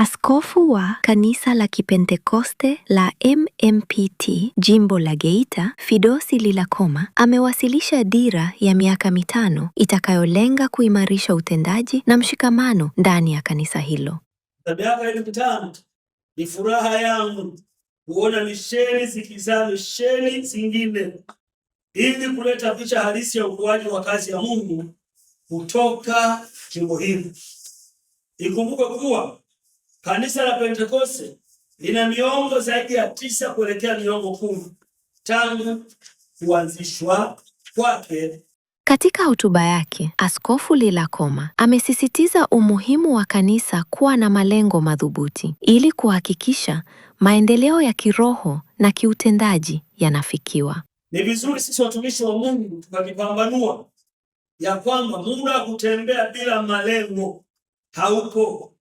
Askofu wa Kanisa la Kipentekoste la MMPT Jimbo la Geita, Fidosi Lilakoma, amewasilisha dira ya miaka 5 itakayolenga kuimarisha utendaji na mshikamano ndani ya kanisa hilo. Miaka 5 ni furaha yangu kuona misheni zikizaa misheni zingine ili kuleta picha halisi ya ukuaji wa kazi ya Mungu kutoka jimbo hili. Ikumbuke kuwa Kanisa la Pentekoste lina miongo zaidi ya 9 kuelekea miongo 10 tangu kuanzishwa kwake. Katika hotuba yake, Askofu Lilakoma amesisitiza umuhimu wa kanisa kuwa na malengo madhubuti ili kuhakikisha maendeleo ya kiroho na kiutendaji yanafikiwa. Ni vizuri sisi watumishi wa Mungu tukajipambanua ya kwamba muda wa kutembea bila malengo haupo.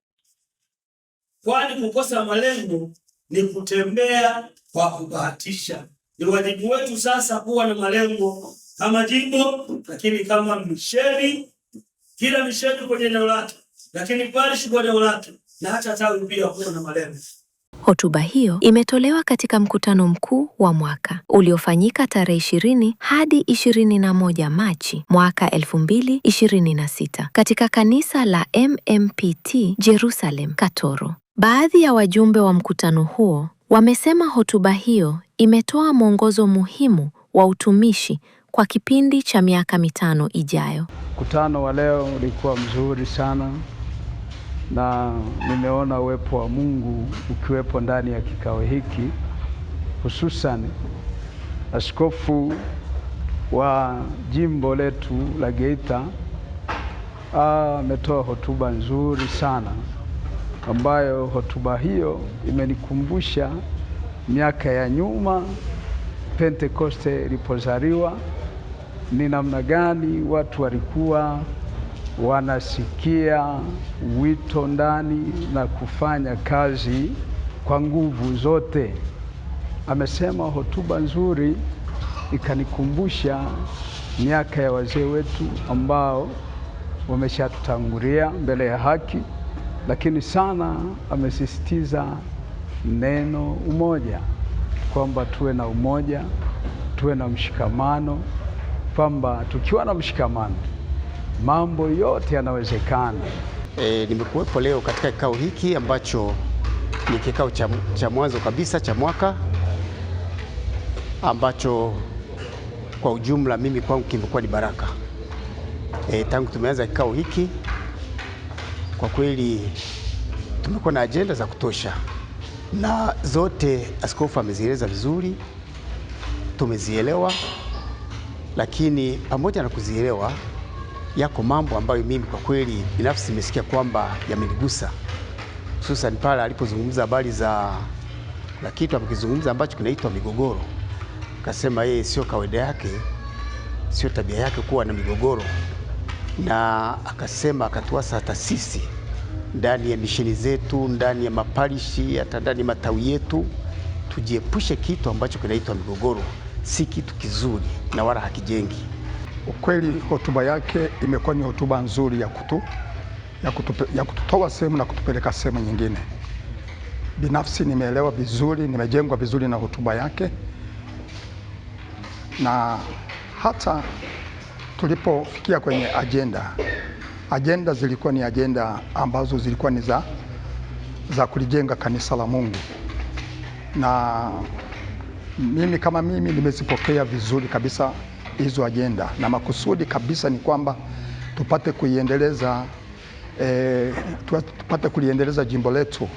Kwani kukosa malengo ni kutembea kwa kubahatisha. Ni wajibu wetu sasa kuwa na malengo kama jimbo, lakini kama misheni, kila misheni kwenye eneo lake, lakini parish kwa eneo lake, na hata tawi pia kuwa na malengo. Hotuba hiyo imetolewa katika mkutano mkuu wa mwaka uliofanyika tarehe 20 hadi 21 Machi mwaka 2026 katika kanisa la MMPT Jerusalem Katoro. Baadhi ya wajumbe wa mkutano huo wamesema hotuba hiyo imetoa mwongozo muhimu wa utumishi kwa kipindi cha miaka 5 ijayo. Mkutano wa leo ulikuwa mzuri sana na nimeona uwepo wa Mungu ukiwepo ndani ya kikao hiki, hususan askofu wa jimbo letu la Geita ametoa hotuba nzuri sana, ambayo hotuba hiyo imenikumbusha miaka ya nyuma Pentekoste ilipozaliwa, ni namna gani watu walikuwa wanasikia wito ndani na kufanya kazi kwa nguvu zote. Amesema hotuba nzuri, ikanikumbusha miaka ya wazee wetu ambao wameshatutangulia mbele ya haki, lakini sana amesisitiza neno umoja, kwamba tuwe na umoja, tuwe na mshikamano, kwamba tukiwa na mshikamano mambo yote yanawezekana. Nimekuwepo leo katika kikao hiki ambacho ni kikao cha mwanzo kabisa cha mwaka, ambacho kwa ujumla mimi kwangu kimekuwa ni baraka. Tangu tumeanza kikao hiki, kwa kweli tumekuwa na ajenda za kutosha, na zote askofu amezieleza vizuri, tumezielewa. Lakini pamoja na kuzielewa, yako mambo ambayo mimi kwa kweli binafsi nimesikia kwamba yamenigusa, hususan pale alipozungumza habari za na kitu amekizungumza ambacho kinaitwa migogoro. Akasema yeye sio kawaida yake, sio tabia yake kuwa na migogoro, na akasema akatuasa hata sisi ndani ya misheni zetu, ndani ya maparishi, hata ndani ya matawi yetu, tujiepushe kitu ambacho kinaitwa migogoro. Si kitu kizuri na wala hakijengi. Ukweli hotuba yake imekuwa ni hotuba nzuri ya kututoa sehemu na kutupeleka sehemu nyingine. Binafsi nimeelewa vizuri, nimejengwa vizuri na hotuba yake, na hata tulipofikia kwenye agenda zilikuwa ni agenda ambazo zilikuwa ni za kulijenga kanisa la Mungu, na mimi kama mimi nimezipokea vizuri kabisa hizo agenda, na makusudi kabisa ni kwamba tupate kuliendeleza jimbo letu.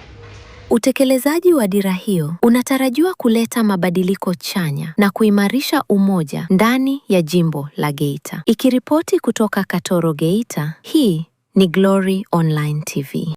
Utekelezaji wa dira hiyo unatarajiwa kuleta mabadiliko chanya na kuimarisha umoja ndani ya jimbo la Geita. Ikiripoti kutoka Katoro, Geita, hii ni Glory Online TV.